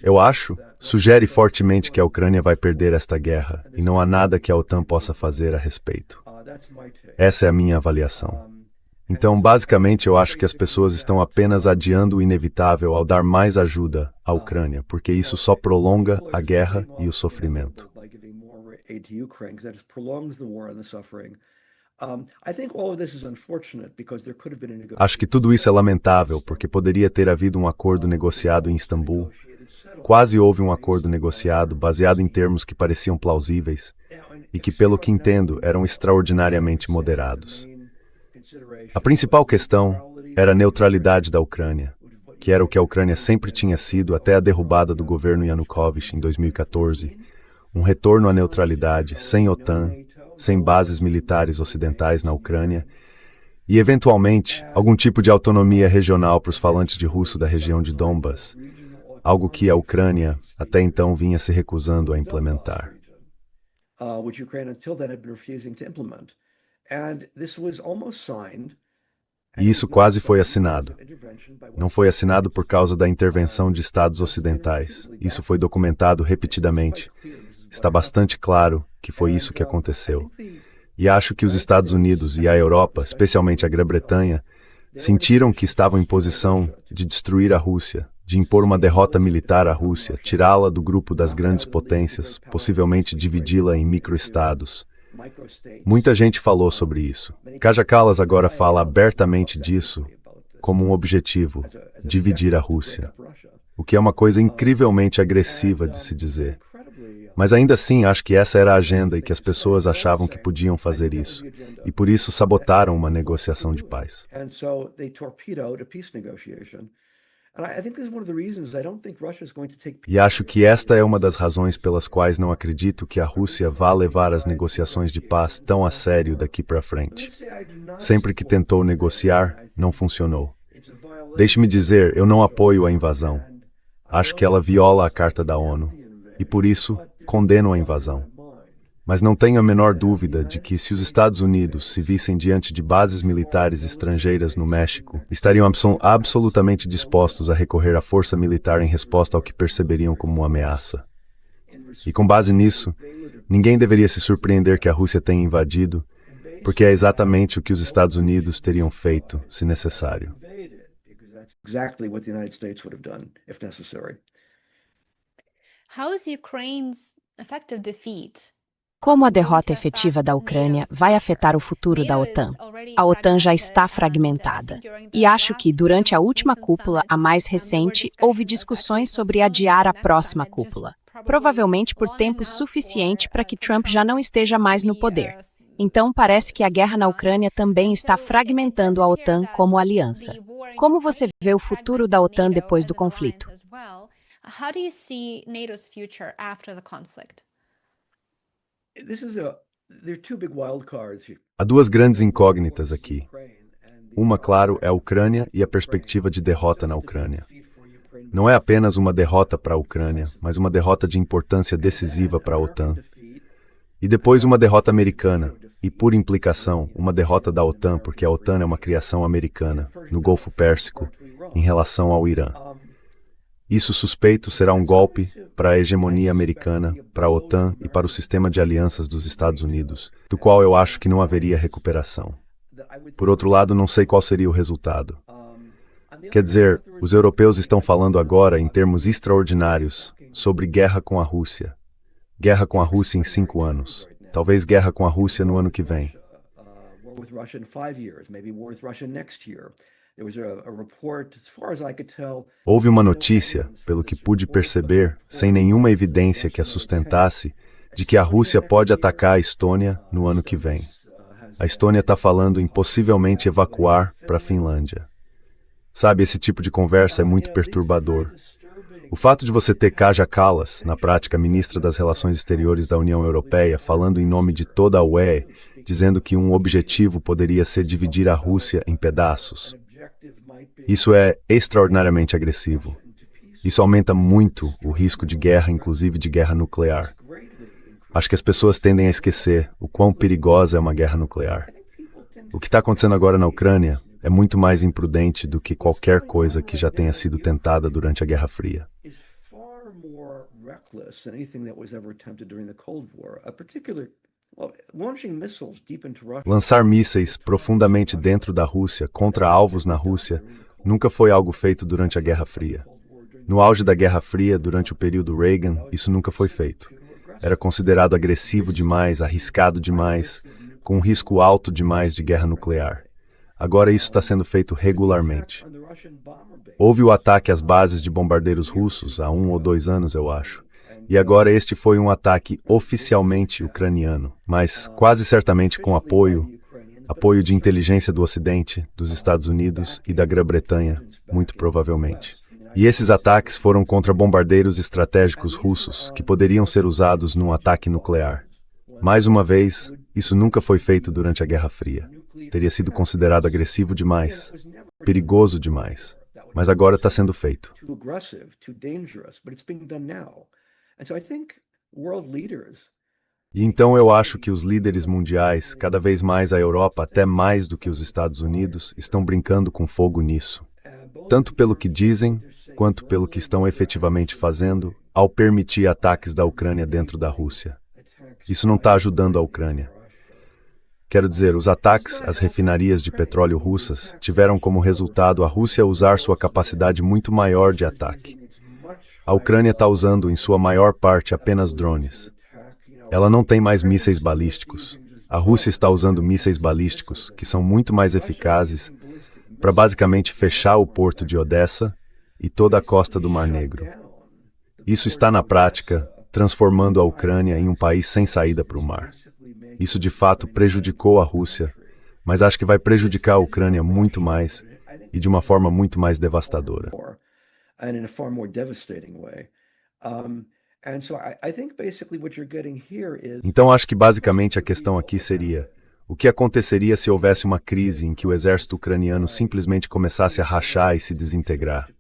eu acho, sugere fortemente que a Ucrânia vai perder esta guerra e não há nada que a OTAN possa fazer a respeito. Essa é a minha avaliação. Então, basicamente, eu acho que as pessoas estão apenas adiando o inevitável ao dar mais ajuda à Ucrânia, porque isso só prolonga a guerra e o sofrimento. Acho que tudo isso é lamentável, porque poderia ter havido um acordo negociado em Istambul. Quase houve um acordo negociado baseado em termos que pareciam plausíveis e que, pelo que entendo, eram extraordinariamente moderados. A principal questão era a neutralidade da Ucrânia, que era o que a Ucrânia sempre tinha sido até a derrubada do governo Yanukovych em 2014, um retorno à neutralidade, sem OTAN, sem bases militares ocidentais na Ucrânia, e, eventualmente, algum tipo de autonomia regional para os falantes de russo da região de Donbas, algo que a Ucrânia até então vinha se recusando a implementar. E isso quase foi assinado. Não foi assinado por causa da intervenção de estados ocidentais. Isso foi documentado repetidamente. Está bastante claro que foi isso que aconteceu. E acho que os Estados Unidos e a Europa, especialmente a Grã-Bretanha, sentiram que estavam em posição de destruir a Rússia, de impor uma derrota militar à Rússia, tirá-la do grupo das grandes potências, possivelmente dividi-la em microestados. Muita gente falou sobre isso. Kaja Kallas agora fala abertamente disso como um objetivo, dividir a Rússia, o que é uma coisa incrivelmente agressiva de se dizer. Mas ainda assim, acho que essa era a agenda e que as pessoas achavam que podiam fazer isso, e por isso sabotaram uma negociação de paz. E acho que esta é uma das razões pelas quais não acredito que a Rússia vá levar as negociações de paz tão a sério daqui para frente. Sempre que tentou negociar, não funcionou. Deixe-me dizer, eu não apoio a invasão. Acho que ela viola a Carta da ONU, e por isso condeno a invasão. Mas não tenho a menor dúvida de que, se os Estados Unidos se vissem diante de bases militares estrangeiras no México, estariam absolutamente dispostos a recorrer à força militar em resposta ao que perceberiam como uma ameaça. E com base nisso, ninguém deveria se surpreender que a Rússia tenha invadido, porque é exatamente o que os Estados Unidos teriam feito, se necessário. Como a derrota efetiva da Ucrânia vai afetar o futuro da OTAN? A OTAN já está fragmentada. E acho que, durante a última cúpula, a mais recente, houve discussões sobre adiar a próxima cúpula. Provavelmente por tempo suficiente para que Trump já não esteja mais no poder. Então, parece que a guerra na Ucrânia também está fragmentando a OTAN como aliança. Como você vê o futuro da OTAN depois do conflito? Há duas grandes incógnitas aqui. Uma, claro, é a Ucrânia e a perspectiva de derrota na Ucrânia. Não é apenas uma derrota para a Ucrânia, mas uma derrota de importância decisiva para a OTAN. E depois uma derrota americana, e por implicação, uma derrota da OTAN, porque a OTAN é uma criação americana, no Golfo Pérsico, em relação ao Irã. Isso, suspeito, será um golpe para a hegemonia americana, para a OTAN e para o sistema de alianças dos Estados Unidos, do qual eu acho que não haveria recuperação. Por outro lado, não sei qual seria o resultado. Quer dizer, os europeus estão falando agora, em termos extraordinários, sobre guerra com a Rússia. Guerra com a Rússia em 5 anos. Talvez guerra com a Rússia no ano que vem. Houve uma notícia, pelo que pude perceber, sem nenhuma evidência que a sustentasse, de que a Rússia pode atacar a Estônia no ano que vem. A Estônia está falando em possivelmente evacuar para a Finlândia. Sabe, esse tipo de conversa é muito perturbador. O fato de você ter Kaja Kallas, na prática ministra das Relações Exteriores da União Europeia, falando em nome de toda a UE, dizendo que um objetivo poderia ser dividir a Rússia em pedaços. Isso é extraordinariamente agressivo. Isso aumenta muito o risco de guerra, inclusive de guerra nuclear. Acho que as pessoas tendem a esquecer o quão perigosa é uma guerra nuclear. O que está acontecendo agora na Ucrânia é muito mais imprudente do que qualquer coisa que já tenha sido tentada durante a Guerra Fria. Lançar mísseis profundamente dentro da Rússia contra alvos na Rússia nunca foi algo feito durante a Guerra Fria. No auge da Guerra Fria, durante o período Reagan, isso nunca foi feito. Era considerado agressivo demais, arriscado demais, com um risco alto demais de guerra nuclear. Agora isso está sendo feito regularmente. Houve o ataque às bases de bombardeiros russos há 1 ou 2 anos, eu acho. E agora este foi um ataque oficialmente ucraniano, mas quase certamente com apoio de inteligência do Ocidente, dos Estados Unidos e da Grã-Bretanha, muito provavelmente. E esses ataques foram contra bombardeiros estratégicos russos que poderiam ser usados num ataque nuclear. Mais uma vez, isso nunca foi feito durante a Guerra Fria. Teria sido considerado agressivo demais, perigoso demais, mas agora está sendo feito. E então eu acho que os líderes mundiais, cada vez mais a Europa, até mais do que os Estados Unidos, estão brincando com fogo nisso. Tanto pelo que dizem, quanto pelo que estão efetivamente fazendo ao permitir ataques da Ucrânia dentro da Rússia. Isso não está ajudando a Ucrânia. Quero dizer, os ataques às refinarias de petróleo russas tiveram como resultado a Rússia usar sua capacidade muito maior de ataque. A Ucrânia está usando, em sua maior parte, apenas drones. Ela não tem mais mísseis balísticos. A Rússia está usando mísseis balísticos, que são muito mais eficazes, para basicamente fechar o porto de Odessa e toda a costa do Mar Negro. Isso está, na prática, transformando a Ucrânia em um país sem saída para o mar. Isso, de fato, prejudicou a Rússia, mas acho que vai prejudicar a Ucrânia muito mais e de uma forma muito mais devastadora. Então, acho que basicamente a questão aqui seria: o que aconteceria se houvesse uma crise em que o exército ucraniano simplesmente começasse a rachar e se desintegrar?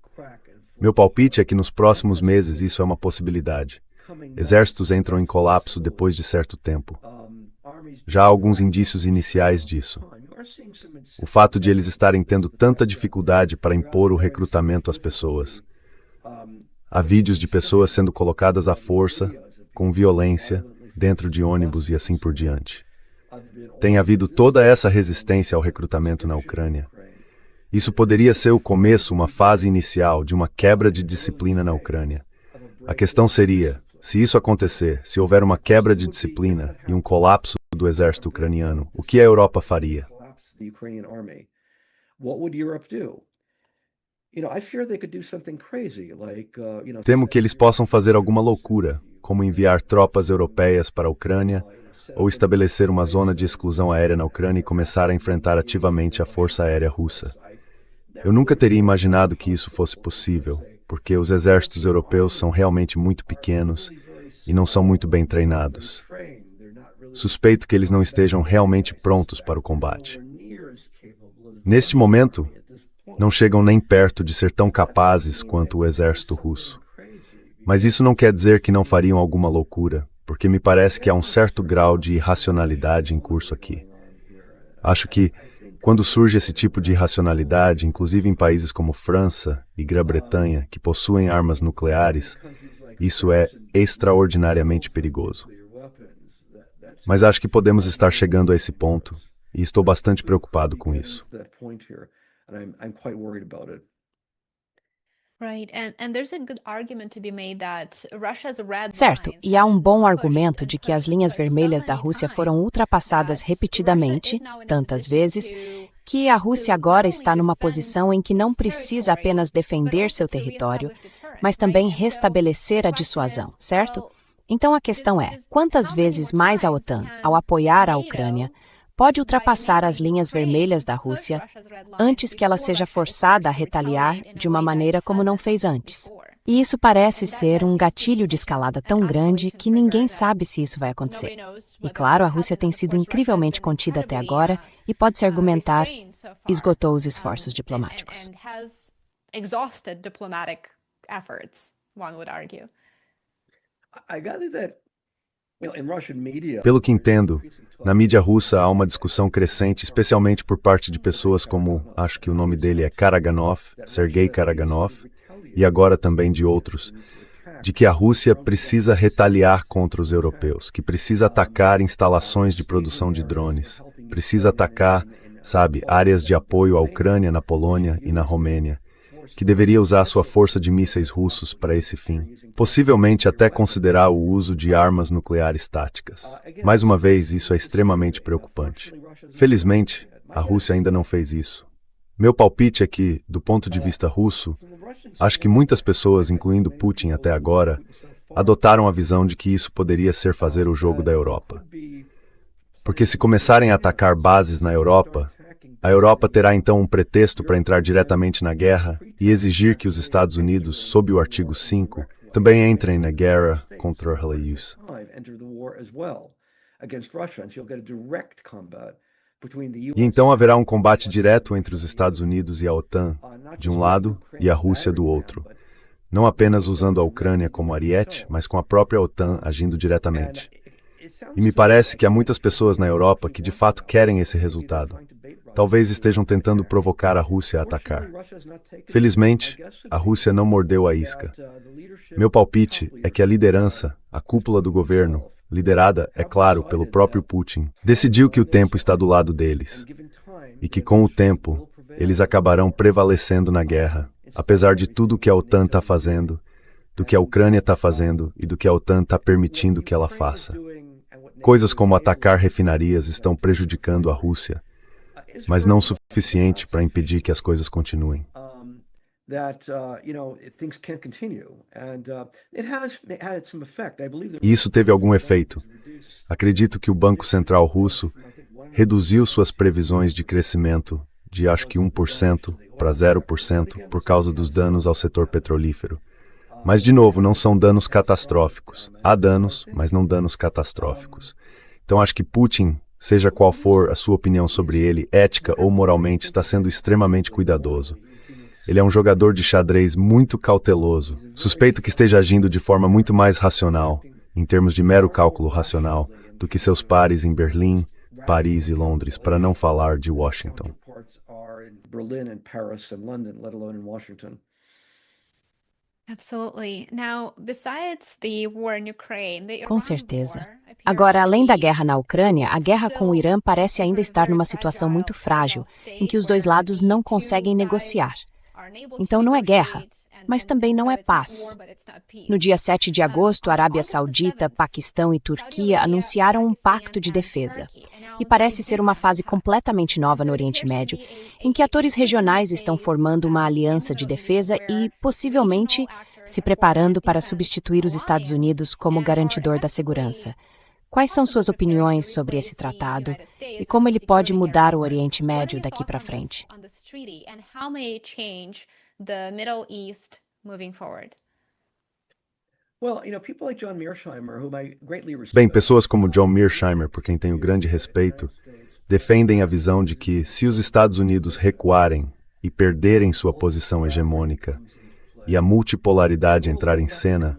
Meu palpite é que nos próximos meses isso é uma possibilidade. Exércitos entram em colapso depois de certo tempo. Já há alguns indícios iniciais disso. O fato de eles estarem tendo tanta dificuldade para impor o recrutamento às pessoas. Há vídeos de pessoas sendo colocadas à força, com violência, dentro de ônibus e assim por diante. Tem havido toda essa resistência ao recrutamento na Ucrânia. Isso poderia ser o começo, uma fase inicial de uma quebra de disciplina na Ucrânia. A questão seria: se isso acontecer, se houver uma quebra de disciplina e um colapso do exército ucraniano, o que a Europa faria? Temo que eles possam fazer alguma loucura, como enviar tropas europeias para a Ucrânia ou estabelecer uma zona de exclusão aérea na Ucrânia e começar a enfrentar ativamente a força aérea russa. Eu nunca teria imaginado que isso fosse possível, porque os exércitos europeus são realmente muito pequenos e não são muito bem treinados. Suspeito que eles não estejam realmente prontos para o combate. Neste momento, não chegam nem perto de ser tão capazes quanto o exército russo. Mas isso não quer dizer que não fariam alguma loucura, porque me parece que há um certo grau de irracionalidade em curso aqui. Acho que, quando surge esse tipo de irracionalidade, inclusive em países como França e Grã-Bretanha, que possuem armas nucleares, isso é extraordinariamente perigoso. Mas acho que podemos estar chegando a esse ponto, e estou bastante preocupado com isso. Certo, e há um bom argumento de que as linhas vermelhas da Rússia foram ultrapassadas repetidamente, tantas vezes, que a Rússia agora está numa posição em que não precisa apenas defender seu território, mas também restabelecer a dissuasão, certo? Então a questão é: quantas vezes mais a OTAN, ao apoiar a Ucrânia, pode ultrapassar as linhas vermelhas da Rússia antes que ela seja forçada a retaliar de uma maneira como não fez antes? E isso parece ser um gatilho de escalada tão grande que ninguém sabe se isso vai acontecer. E claro, a Rússia tem sido incrivelmente contida até agora e pode-se argumentar, esgotou os esforços diplomáticos. Pelo que entendo, na mídia russa há uma discussão crescente, especialmente por parte de pessoas como, acho que o nome dele é Karaganov, Sergei Karaganov, e agora também de outros, de que a Rússia precisa retaliar contra os europeus, que precisa atacar instalações de produção de drones, precisa atacar, sabe, áreas de apoio à Ucrânia na Polônia e na Romênia, que deveria usar sua força de mísseis russos para esse fim, possivelmente até considerar o uso de armas nucleares táticas. Mais uma vez, isso é extremamente preocupante. Felizmente, a Rússia ainda não fez isso. Meu palpite é que, do ponto de vista russo, acho que muitas pessoas, incluindo Putin até agora, adotaram a visão de que isso poderia ser fazer o jogo da Europa. Porque se começarem a atacar bases na Europa, a Europa terá então um pretexto para entrar diretamente na guerra e exigir que os Estados Unidos, sob o artigo 5, também entrem na guerra contra a Rússia. E então haverá um combate direto entre os Estados Unidos e a OTAN, de um lado, e a Rússia do outro. Não apenas usando a Ucrânia como ariete, mas com a própria OTAN agindo diretamente. E me parece que há muitas pessoas na Europa que de fato querem esse resultado. Talvez estejam tentando provocar a Rússia a atacar. Felizmente, a Rússia não mordeu a isca. Meu palpite é que a liderança, a cúpula do governo, liderada, é claro, pelo próprio Putin, decidiu que o tempo está do lado deles. E que com o tempo, eles acabarão prevalecendo na guerra, apesar de tudo o que a OTAN está fazendo, do que a Ucrânia está fazendo e do que a OTAN está permitindo que ela faça. Coisas como atacar refinarias estão prejudicando a Rússia, mas não o suficiente para impedir que as coisas continuem. E isso teve algum efeito. Acredito que o Banco Central russo reduziu suas previsões de crescimento de acho que 1% para 0% por causa dos danos ao setor petrolífero. Mas, de novo, não são danos catastróficos. Há danos, mas não danos catastróficos. Então, acho que Putin, seja qual for a sua opinião sobre ele, ética ou moralmente, está sendo extremamente cuidadoso. Ele é um jogador de xadrez muito cauteloso. Suspeito que esteja agindo de forma muito mais racional, em termos de mero cálculo racional, do que seus pares em Berlim, Paris e Londres, para não falar de Washington. Com certeza. Agora, além da guerra na Ucrânia, a guerra com o Irã parece ainda estar numa situação muito frágil, em que os dois lados não conseguem negociar. Então não é guerra, mas também não é paz. No dia 7 de agosto, Arábia Saudita, Paquistão e Turquia anunciaram um pacto de defesa. E parece ser uma fase completamente nova no Oriente Médio, em que atores regionais estão formando uma aliança de defesa e, possivelmente, se preparando para substituir os Estados Unidos como garantidor da segurança. Quais são suas opiniões sobre esse tratado e como ele pode mudar o Oriente Médio daqui para frente? Bem, pessoas como John Mearsheimer, por quem tenho grande respeito, defendem a visão de que, se os Estados Unidos recuarem e perderem sua posição hegemônica e a multipolaridade entrar em cena,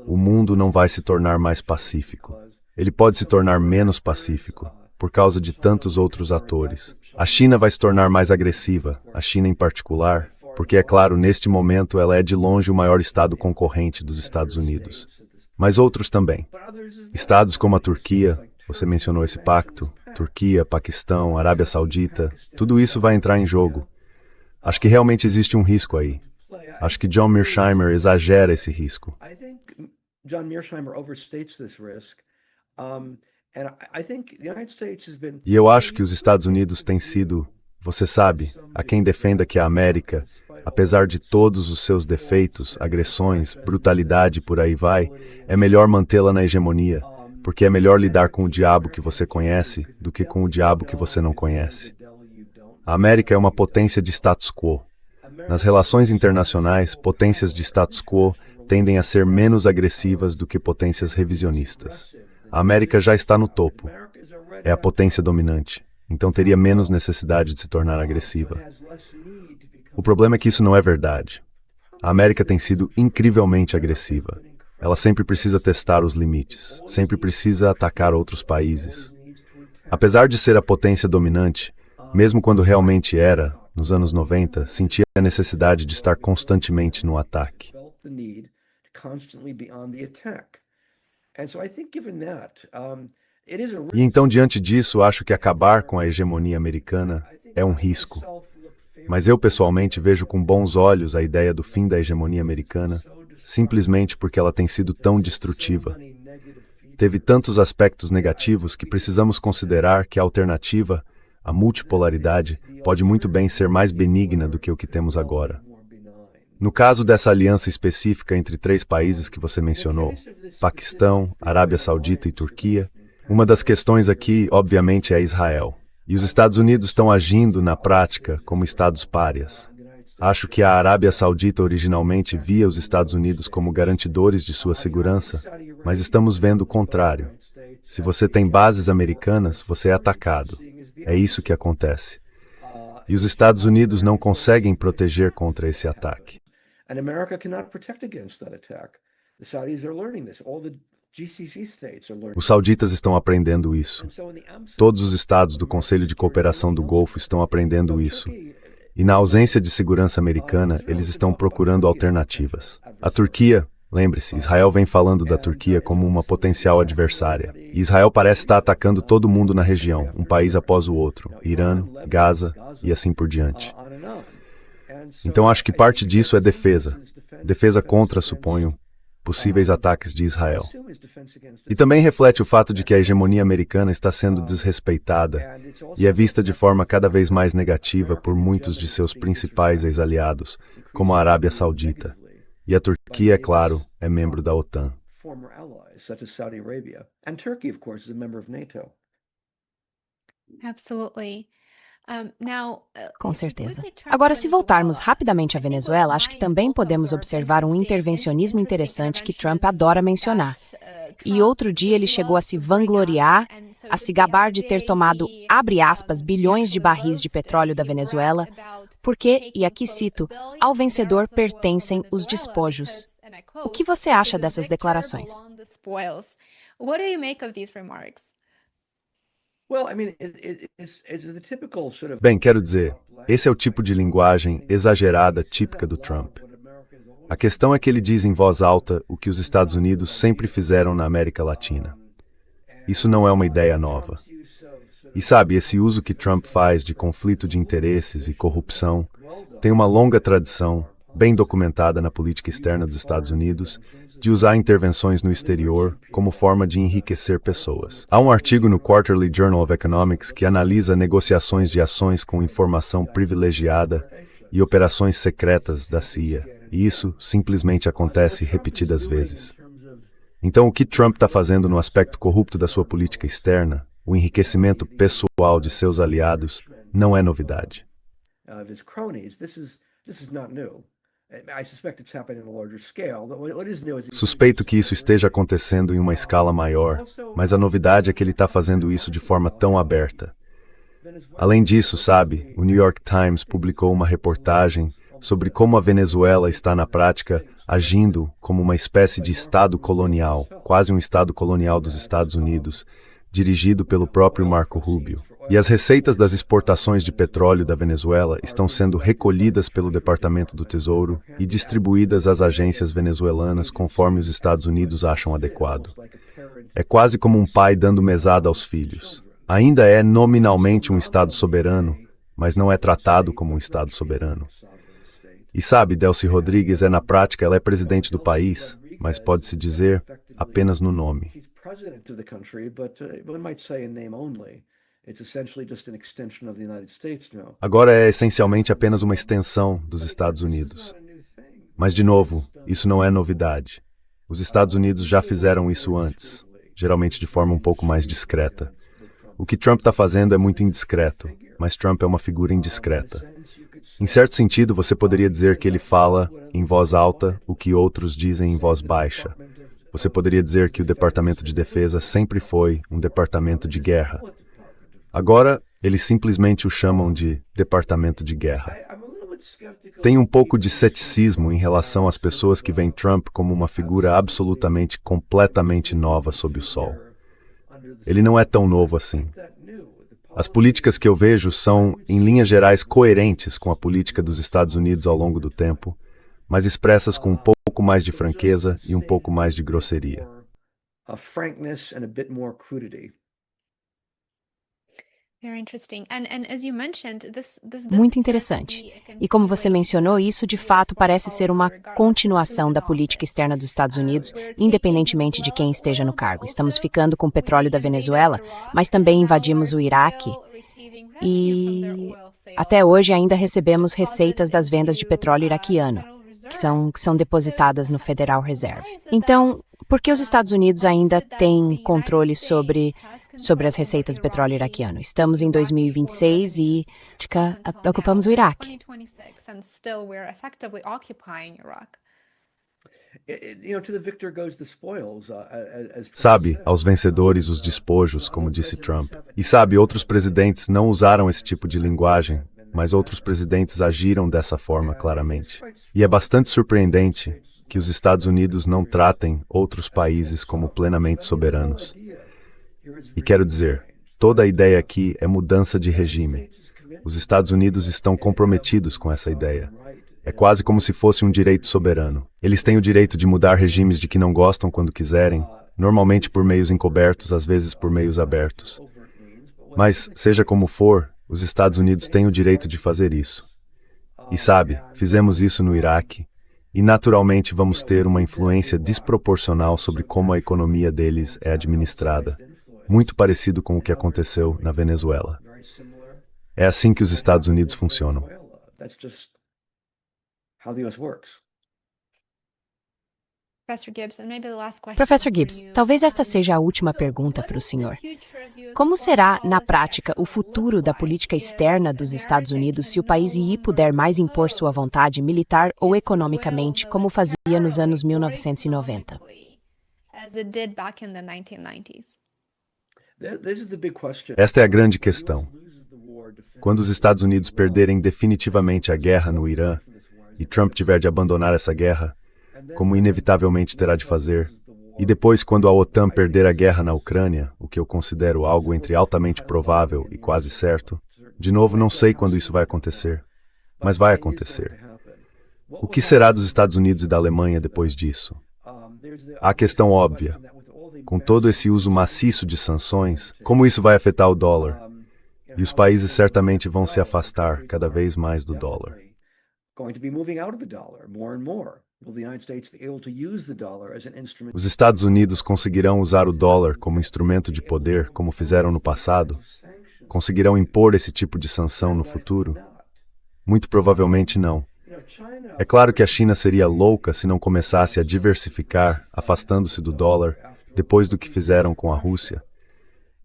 o mundo não vai se tornar mais pacífico. Ele pode se tornar menos pacífico, por causa de tantos outros atores. A China vai se tornar mais agressiva, a China em particular, porque, é claro, neste momento ela é de longe o maior estado concorrente dos Estados Unidos. Mas outros também. Estados como a Turquia, você mencionou esse pacto, Turquia, Paquistão, Arábia Saudita, tudo isso vai entrar em jogo. Acho que realmente existe um risco aí. Acho que John Mearsheimer exagera esse risco. E eu acho que os Estados Unidos têm sido, você sabe, a quem defenda que a América, apesar de todos os seus defeitos, agressões, brutalidade e por aí vai, é melhor mantê-la na hegemonia, porque é melhor lidar com o diabo que você conhece do que com o diabo que você não conhece. A América é uma potência de status quo. Nas relações internacionais, potências de status quo tendem a ser menos agressivas do que potências revisionistas. A América já está no topo. É a potência dominante. Então teria menos necessidade de se tornar agressiva. O problema é que isso não é verdade. A América tem sido incrivelmente agressiva. Ela sempre precisa testar os limites, sempre precisa atacar outros países. Apesar de ser a potência dominante, mesmo quando realmente era, nos anos 90, sentia a necessidade de estar constantemente no ataque. constantly be on the attack. And so I think given that, it is a E então, diante disso, acho que acabar com a hegemonia americana é um risco. Mas eu, pessoalmente, vejo com bons olhos a ideia do fim da hegemonia americana, simplesmente porque ela tem sido tão destrutiva. Teve tantos aspectos negativos que precisamos considerar que a alternativa, a multipolaridade, pode muito bem ser mais benigna do que o que temos agora. No caso dessa aliança específica entre três países que você mencionou, Paquistão, Arábia Saudita e Turquia, uma das questões aqui, obviamente, é Israel. E os Estados Unidos estão agindo, na prática, como estados párias. Acho que a Arábia Saudita originalmente via os Estados Unidos como garantidores de sua segurança, mas estamos vendo o contrário. Se você tem bases americanas, você é atacado. É isso que acontece. E os Estados Unidos não conseguem proteger contra esse ataque. And America cannot protect against that attack. The Saudis are learning this. All the GCC states are learning. Os sauditas estão aprendendo isso. Todos os estados do Conselho de Cooperação do Golfo estão aprendendo isso. E na ausência de segurança americana, eles estão procurando alternativas. A Turquia, lembre-se, Israel vem falando da Turquia como uma potencial adversária. E Israel parece estar atacando todo mundo na região, um país após o outro, Irã, Gaza e assim por diante. Então acho que parte disso é defesa. Defesa contra, suponho, possíveis ataques de Israel. E também reflete o fato de que a hegemonia americana está sendo desrespeitada e é vista de forma cada vez mais negativa por muitos de seus principais ex-aliados, como a Arábia Saudita. E a Turquia, é claro, é membro da OTAN. Absolutely. Com certeza. Agora, se voltarmos rapidamente à Venezuela, acho que também podemos observar um intervencionismo interessante que Trump adora mencionar. E outro dia ele chegou a se vangloriar, a se gabar de ter tomado, abre aspas, bilhões de barris de petróleo da Venezuela, porque, e aqui cito, ao vencedor pertencem os despojos. O que você acha dessas declarações? What do you make of these remarks? Bem, quero dizer, esse é o tipo de linguagem exagerada típica do Trump. A questão é que ele diz em voz alta o que os Estados Unidos sempre fizeram na América Latina. Isso não é uma ideia nova. E sabe, esse uso que Trump faz de conflito de interesses e corrupção tem uma longa tradição, bem documentada na política externa dos Estados Unidos, de usar intervenções no exterior como forma de enriquecer pessoas. Há um artigo no Quarterly Journal of Economics que analisa negociações de ações com informação privilegiada e operações secretas da CIA. E isso simplesmente acontece repetidas vezes. Então, o que Trump está fazendo no aspecto corrupto da sua política externa, o enriquecimento pessoal de seus aliados, não é novidade. Suspeito que isso esteja acontecendo em uma escala maior, mas a novidade é que ele está fazendo isso de forma tão aberta. Além disso, sabe, o New York Times publicou uma reportagem sobre como a Venezuela está, na prática, agindo como uma espécie de Estado colonial, quase um Estado colonial dos Estados Unidos, dirigido pelo próprio Marco Rubio. E as receitas das exportações de petróleo da Venezuela estão sendo recolhidas pelo Departamento do Tesouro e distribuídas às agências venezuelanas conforme os Estados Unidos acham adequado. É quase como um pai dando mesada aos filhos. Ainda é nominalmente um Estado soberano, mas não é tratado como um Estado soberano. E sabe, Delcy Rodrigues na prática, ela é presidente do país, mas pode-se dizer apenas no nome. Agora é essencialmente apenas uma extensão dos Estados Unidos. Mas, de novo, isso não é novidade. Os Estados Unidos já fizeram isso antes, geralmente de forma um pouco mais discreta. O que Trump está fazendo é muito indiscreto, mas Trump é uma figura indiscreta. Em certo sentido, você poderia dizer que ele fala em voz alta o que outros dizem em voz baixa. Você poderia dizer que o Departamento de Defesa sempre foi um departamento de guerra. Agora, eles simplesmente o chamam de Departamento de Guerra. Tem um pouco de ceticismo em relação às pessoas que veem Trump como uma figura absolutamente, completamente nova sob o sol. Ele não é tão novo assim. As políticas que eu vejo são, em linhas gerais, coerentes com a política dos Estados Unidos ao longo do tempo, mas expressas com um pouco mais de franqueza e um pouco mais de grosseria. Frankness and a bit more crudity. Very interesting. And as you mentioned, this Muito interessante. E como você mencionou, isso de fato parece ser uma continuação da política externa dos Estados Unidos, independentemente de quem esteja no cargo. Estamos ficando com o petróleo da Venezuela, mas também invadimos o Iraque e até hoje ainda recebemos receitas das vendas de petróleo iraquiano, que são depositadas no Federal Reserve. Então, por que os Estados Unidos ainda têm controle sobre as receitas do petróleo iraquiano? Estamos em 2026 e ocupamos o Iraque. Sabe, aos vencedores os despojos, como disse Trump. E sabe, outros presidentes não usaram esse tipo de linguagem, mas outros presidentes agiram dessa forma claramente. E é bastante surpreendente que os Estados Unidos não tratem outros países como plenamente soberanos. E quero dizer, toda a ideia aqui é mudança de regime. Os Estados Unidos estão comprometidos com essa ideia. É quase como se fosse um direito soberano. Eles têm o direito de mudar regimes de que não gostam quando quiserem, normalmente por meios encobertos, às vezes por meios abertos. Mas, seja como for, os Estados Unidos têm o direito de fazer isso. E sabe, fizemos isso no Iraque, e naturalmente vamos ter uma influência desproporcional sobre como a economia deles é administrada, muito parecido com o que aconteceu na Venezuela. É assim que os Estados Unidos funcionam. Professor Gibbs, talvez esta seja a última pergunta para o senhor. Como será, na prática, o futuro da política externa dos Estados Unidos se o país puder mais impor sua vontade militar ou economicamente, como fazia nos anos 1990? Esta é a grande questão. Quando os Estados Unidos perderem definitivamente a guerra no Irã, e Trump tiver de abandonar essa guerra, como inevitavelmente terá de fazer, e depois quando a OTAN perder a guerra na Ucrânia, o que eu considero algo entre altamente provável e quase certo, de novo não sei quando isso vai acontecer, mas vai acontecer. O que será dos Estados Unidos e da Alemanha depois disso? Há a questão óbvia. Com todo esse uso maciço de sanções, como isso vai afetar o dólar? E os países certamente vão se afastar cada vez mais do dólar. Os Estados Unidos conseguirão usar o dólar como instrumento de poder, como fizeram no passado? Conseguirão impor esse tipo de sanção no futuro? Muito provavelmente não. É claro que a China seria louca se não começasse a diversificar, afastando-se do dólar, depois do que fizeram com a Rússia.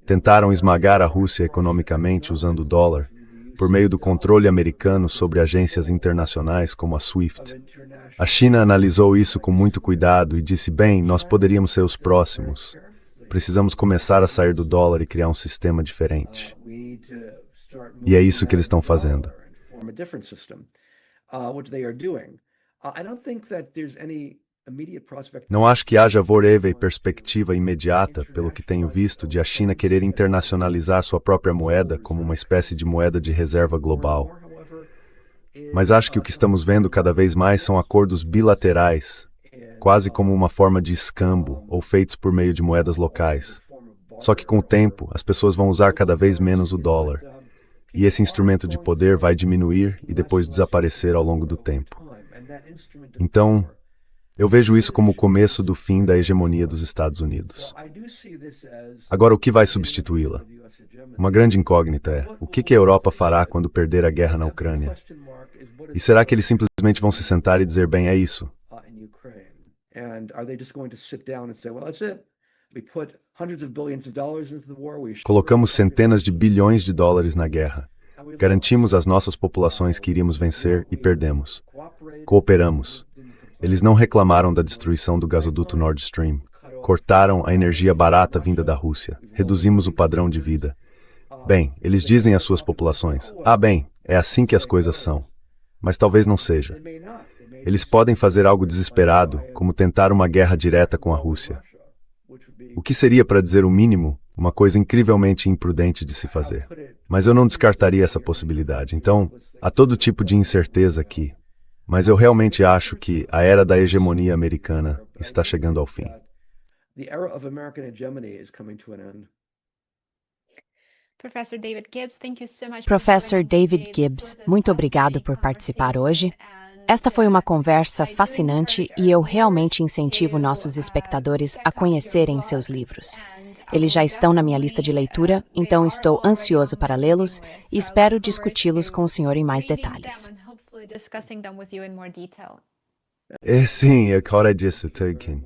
Tentaram esmagar a Rússia economicamente usando o dólar, por meio do controle americano sobre agências internacionais como a SWIFT. A China analisou isso com muito cuidado e disse, bem, nós poderíamos ser os próximos. Precisamos começar a sair do dólar e criar um sistema diferente. E é isso que eles estão fazendo. Não acho que haja voreva e perspectiva imediata, pelo que tenho visto, de a China querer internacionalizar sua própria moeda como uma espécie de moeda de reserva global. Mas acho que o que estamos vendo cada vez mais são acordos bilaterais, quase como uma forma de escambo, ou feitos por meio de moedas locais. Só que com o tempo, as pessoas vão usar cada vez menos o dólar, e esse instrumento de poder vai diminuir e depois desaparecer ao longo do tempo. Então, eu vejo isso como o começo do fim da hegemonia dos Estados Unidos. Agora, o que vai substituí-la? Uma grande incógnita é, o que a Europa fará quando perder a guerra na Ucrânia? E será que eles simplesmente vão se sentar e dizer, bem, é isso? Colocamos centenas de bilhões de dólares na guerra. Garantimos às nossas populações que iríamos vencer e perdemos. Cooperamos. Eles não reclamaram da destruição do gasoduto Nord Stream. Cortaram a energia barata vinda da Rússia. Reduzimos o padrão de vida. Bem, eles dizem às suas populações, bem, é assim que as coisas são. Mas talvez não seja. Eles podem fazer algo desesperado, como tentar uma guerra direta com a Rússia. O que seria, para dizer o mínimo, uma coisa incrivelmente imprudente de se fazer. Mas eu não descartaria essa possibilidade. Então, há todo tipo de incerteza aqui. Mas eu realmente acho que a era da hegemonia americana está chegando ao fim. The era of American hegemony is coming to an end. Professor David Gibbs, thank you so much for Professor joining today. David This Gibbs, was a muito obrigado fascinating por participar conversation hoje. and, Esta foi uma conversa I do fascinante encourage e eu our realmente viewers incentivo to, nossos espectadores check a out your conhecerem seus books livros. and Eles já estão na minha lista de leitura, então estou ansioso para lê-los e espero discuti-los com o senhor em mais detalhes. Hopefully discussing them with you in more detail. Sim, é hora disso, Tolkien.